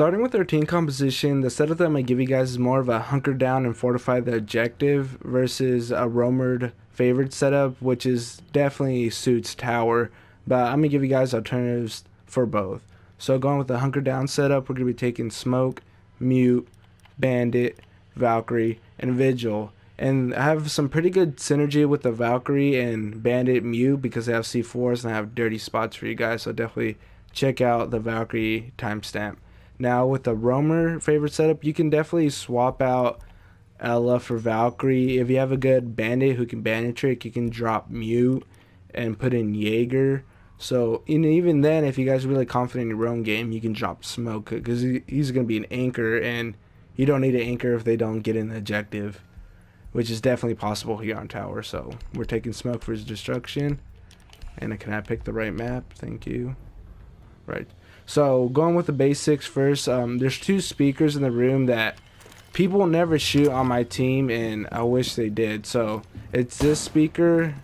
starting with our team composition, the setup that I'm going to give you guys is more of a hunker down and fortify the objective versus a roamed favored setup, which is definitely suits tower. But I'm going to give you guys alternatives for both. So going with the hunker down setup, we're going to be taking Smoke, Mute, Bandit, Valkyrie, and Vigil. And I have some pretty good synergy with the Valkyrie and Bandit Mute because they have C4s and I have dirty spots for you guys. So definitely check out the Valkyrie timestamp. Now with the roamer favorite setup, you can definitely swap out Ela for Valkyrie. If you have a good bandit who can bandit trick, you can drop Mute and put in Jaeger. So even then, if you guys are really confident in your own game, you can drop Smoke because he's going to be an anchor, and you don't need an anchor if they don't get in the objective, which is definitely possible here on tower. So we're taking Smoke for his destruction. And can I pick the right map? Thank you. Right. So going with the basics first, there's two speakers in the room that people never shoot on my team, and I wish they did. So it's this speaker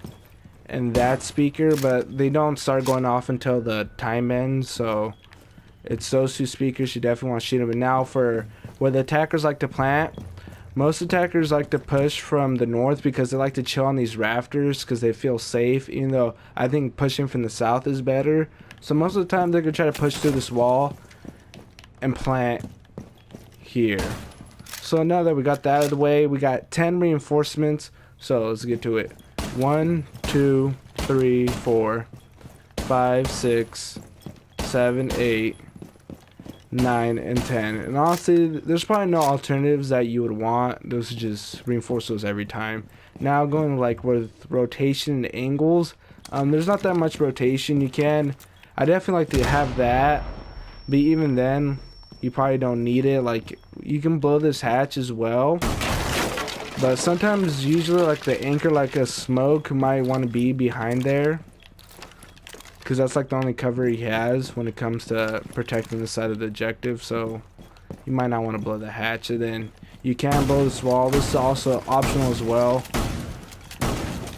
and that speaker, but they don't start going off until the time ends. So it's those two speakers. You definitely want to shoot them. And now for where the attackers like to plant, most attackers like to push from the north because they like to chill on these rafters because they feel safe, even though I think pushing from the south is better. So most of the time they're going to try to push through this wall and plant here. So now that we got that out of the way, we got 10 reinforcements. So let's get to it. 1, 2, 3, 4, 5, 6, 7, 8, 9, and 10. And honestly, there's probably no alternatives that you would want. Those just reinforce those every time. Now going like with rotation and angles, there's not that much rotation. I definitely like to have that, but even then, you probably don't need it. Like, you can blow this hatch as well, but sometimes, usually, like the anchor, like a Smoke, might want to be behind there, because that's like the only cover he has when it comes to protecting the side of the objective. So you might not want to blow the hatch, and then you can blow this wall. This is also optional as well.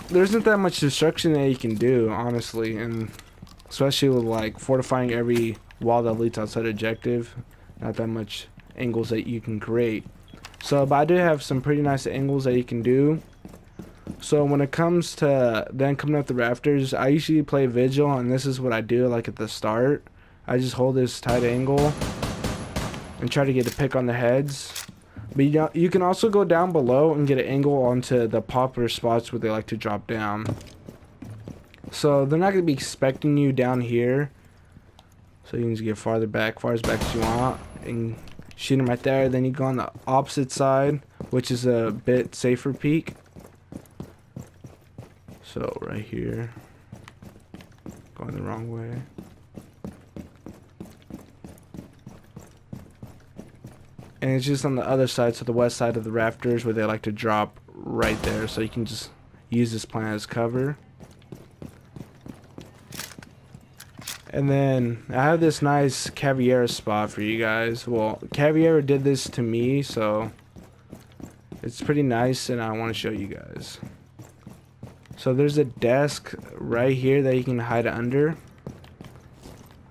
There isn't that much destruction that you can do, honestly, and especially with like fortifying every wall that leads outside objective. Not that much angles that you can create. So, but I do have some pretty nice angles that you can do. So when it comes to then coming up the rafters, I usually play Vigil, and this is what I do like at the start. I just hold this tight angle and try to get a pick on the heads. But you can also go down below and get an angle onto the popular spots where they like to drop down. So they're not going to be expecting you down here. So you can just get farther back as you want, and shoot them right there. Then you go on the opposite side, which is a bit safer peak. So right here, going the wrong way. And it's just on the other side, so the west side of the rafters where they like to drop right there. So you can just use this plan as cover. And then I have this nice Caveira spot for you guys. Well, Caveira did this to me, so it's pretty nice, and I want to show you guys. So there's a desk right here that you can hide under.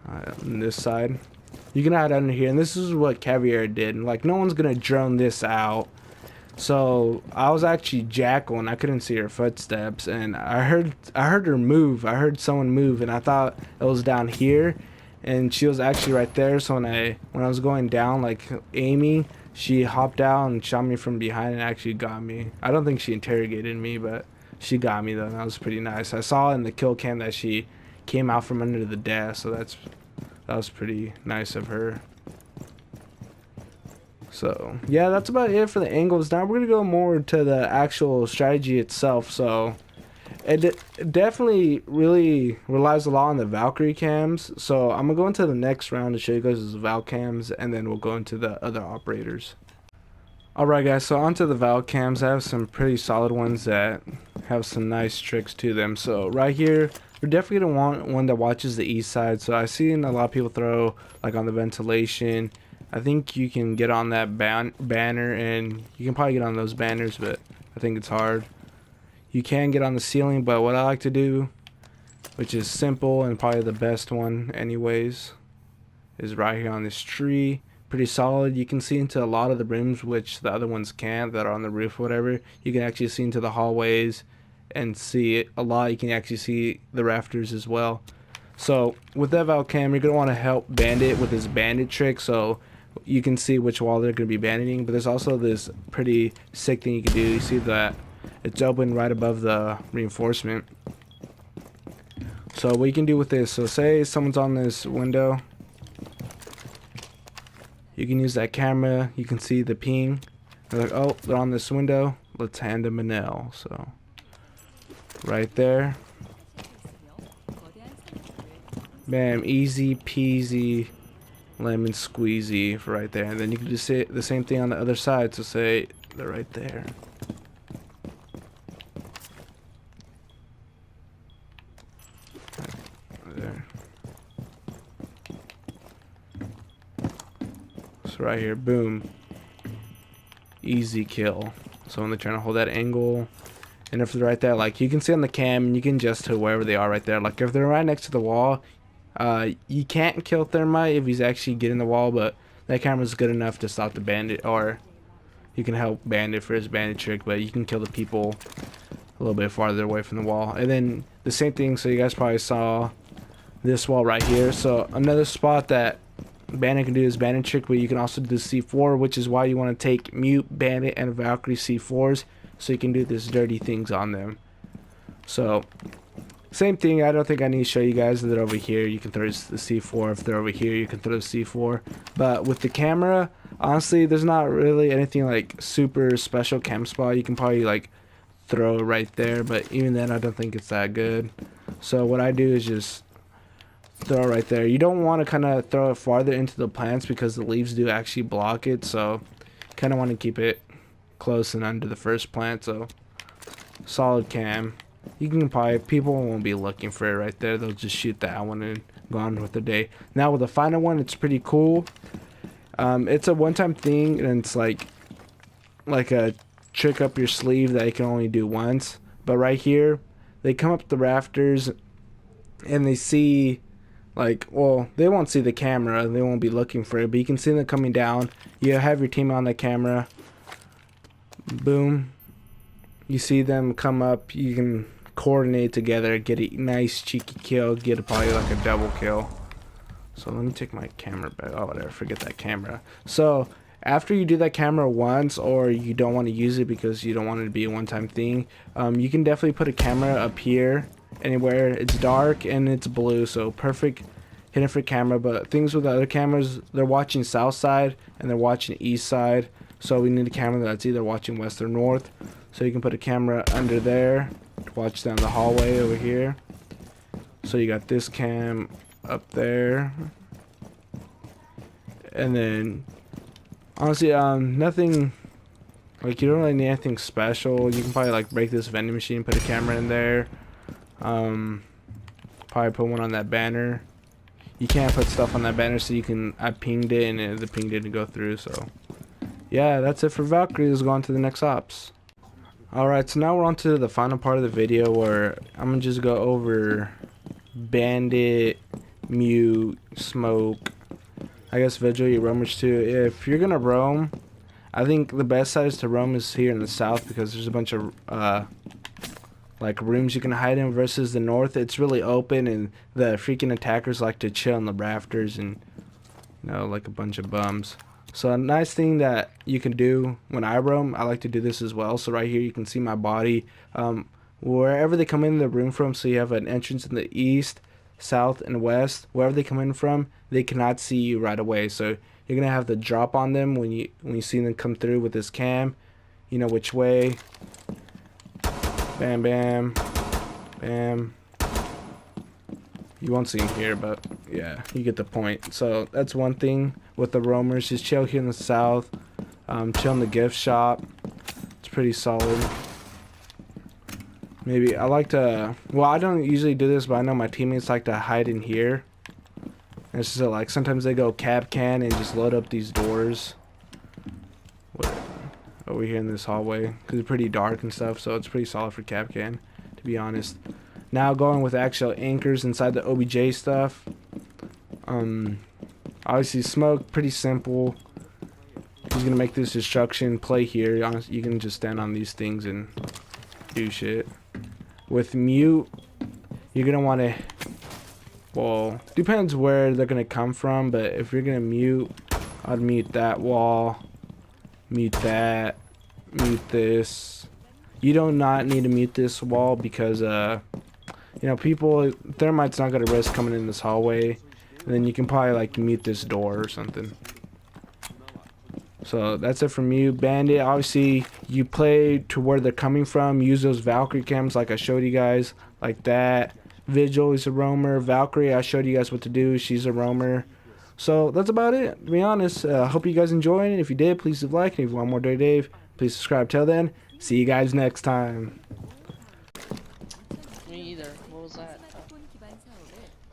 On this side, you can hide under here, and this is what Caveira did. And like, no one's gonna drone this out. So I was actually Jackal, and I couldn't see her footsteps, and I heard her move. I heard someone move, and I thought it was down here, and she was actually right there. So when I was going down, like aiming, she hopped out and shot me from behind and actually got me. I don't think she interrogated me, but she got me though, and that was pretty nice. I saw in the kill cam that she came out from under the desk, so that was pretty nice of her. So yeah, that's about it for the angles. Now we're gonna go more to the actual strategy itself. So it definitely really relies a lot on the Valkyrie cams. So I'm gonna go into the next round to show you guys the Val cams, and then we'll go into the other operators. Alright guys, so onto the Val cams. I have some pretty solid ones that have some nice tricks to them. So right here, we're definitely gonna want one that watches the east side. So I've seen a lot of people throw like on the ventilation. I think you can get on that banner, and you can probably get on those banners, but I think it's hard. You can get on the ceiling, but what I like to do, which is simple and probably the best one anyways, is right here on this tree. pretty solid. You can see into a lot of the rooms which the other ones can't, that are on the roof or whatever. You can actually see into the hallways and see a lot. You can actually see the rafters as well. So with that Valk cam, you're going to want to help Bandit with his bandit trick, so you can see which wall they're going to be banditing. But there's also this pretty sick thing you can do. You see that it's open right above the reinforcement. So what you can do with this, so say someone's on this window, you can use that camera, you can see the ping. They're like, oh, they're on this window, let's hand them an L. So right there, bam, easy peasy lemon squeezy for right there. And then you can just say the same thing on the other side, so say they're right there. There. So right here, boom, easy kill. So when they're trying to hold that angle, and if they're right there, like you can see on the cam, and you can adjust to wherever they are right there. Like if they're right next to the wall, you can't kill Thermite if he's actually getting the wall, but that camera's good enough to stop the bandit, or you can help Bandit for his bandit trick, but you can kill the people a little bit farther away from the wall. And then the same thing, so you guys probably saw this wall right here. So another spot that Bandit can do is bandit trick, but you can also do C4, which is why you want to take Mute, Bandit, and Valkyrie C4s, so you can do this dirty things on them. So same thing, I don't think I need to show you guys that over here you can throw the C4. If they're over here, you can throw the C4. But with the camera, honestly, there's not really anything like super special cam spot. You can probably like throw it right there, but even then I don't think it's that good. So what I do is just throw it right there. You don't want to kind of throw it farther into the plants because the leaves do actually block it, so kind of want to keep it close and under the first plant. So solid cam. You can probably, people won't be looking for it right there, they'll just shoot that one and go on with the day. Now with the final one, it's pretty cool. It's a one-time thing, and it's like a trick up your sleeve that you can only do once. But right here, they come up the rafters and they see, like, well, they won't see the camera, they won't be looking for it, but you can see them coming down. You have your team on the camera, boom, you see them come up, you can coordinate together, get a nice cheeky kill, get probably like a double kill. So let me take my camera back. Oh, whatever, forget that camera. So after you do that camera once, or you don't want to use it because you don't want it to be a one-time thing, you can definitely put a camera up here anywhere. It's dark and it's blue, so perfect hidden for camera. But things with the other cameras, they're watching south side and they're watching east side, so we need a camera that's either watching west or north. So you can put a camera under there to watch down the hallway over here. So you got this cam up there, and then honestly, nothing, like, you don't really need anything special. You can probably like break this vending machine, put a camera in there, probably put one on that banner. You can't put stuff on that banner, so you can, I pinged it and the ping didn't go through. So yeah, that's it for Valkyrie. Let's go on to the next ops. Alright, so now we're on to the final part of the video where I'm gonna just go over Bandit, Mute, Smoke, I guess Vigil, roamers too. If you're gonna roam, I think the best side is to roam is here in the south, because there's a bunch of like rooms you can hide in, versus the north. It's really open and the freaking attackers like to chill on the rafters and, you know, like a bunch of bums. So a nice thing that you can do when I roam, I like to do this as well. So right here you can see my body wherever they come in the room from. So you have an entrance in the east, south, and west. Wherever they come in from, they cannot see you right away. So you're gonna have to drop on them when you see them come through with this cam. You know which way. Bam, bam, bam. You won't see him here, but yeah, you get the point. So that's one thing with the roamers. Just chill here in the south. Chill in the gift shop. It's pretty solid. Maybe I like to, well, I don't usually do this, but I know my teammates like to hide in here. And it's just like sometimes they go cab can and just load up these doors over here in this hallway, because it's pretty dark and stuff. So it's pretty solid for cab can, to be honest. Now going with actual anchors inside the OBJ stuff. I Obviously, smoke, pretty simple. He's gonna make this destruction play here. You can just stand on these things and do shit. With mute, you're gonna want to. Well, depends where they're gonna come from, but if you're gonna mute, I'd mute that wall, mute that, mute this. You do not need to mute this wall because you know, people, thermite's not gonna risk coming in this hallway, and then you can probably like mute this door or something. So that's it from you. Bandit, obviously you play to where they're coming from. Use those Valkyrie cams like I showed you guys, like that. Vigil is a roamer. Valkyrie, I showed you guys what to do. She's a roamer. So that's about it, to be honest. Hope you guys enjoyed it. If you did, please leave a like. And if you want more Dirty Dave, please subscribe. Till then, see you guys next time. Me either. What was that?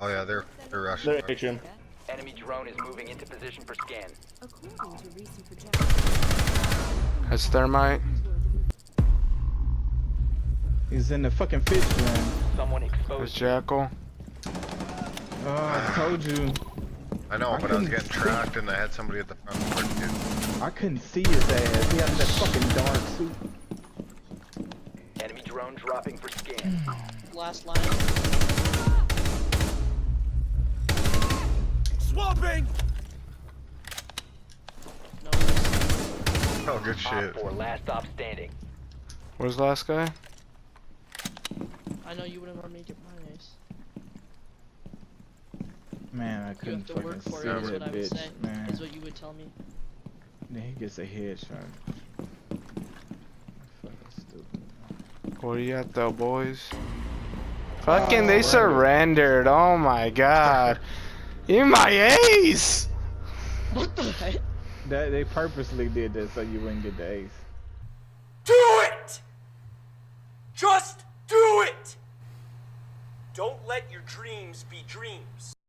Oh yeah, they're rushing. They're Atrium. Enemy drone is moving into position for scan. That's thermite. He's in the fucking fish room. Someone That's exposed. Jackal. Oh, I told you. I know, but I was getting tracked and I had somebody at the front door, dude. I couldn't see his ass. He had that fucking dark suit. Enemy drone dropping for scan. Last line. Swapping! No. Oh, good Op shit. 4 last stop standing. Where's the last guy? I know you wouldn't want me to get my ace. Man, I You couldn't have to work fucking for see it, is that what I would bitch, say. man. Is what you would tell me. Then he gets a headshot. Fucking stupid. Where you at though, boys? Fucking they surrendered. Oh my god. You my ace! What the heck? They purposely did that so you wouldn't get the ace. Do it! Just do it! Don't let your dreams be dreams.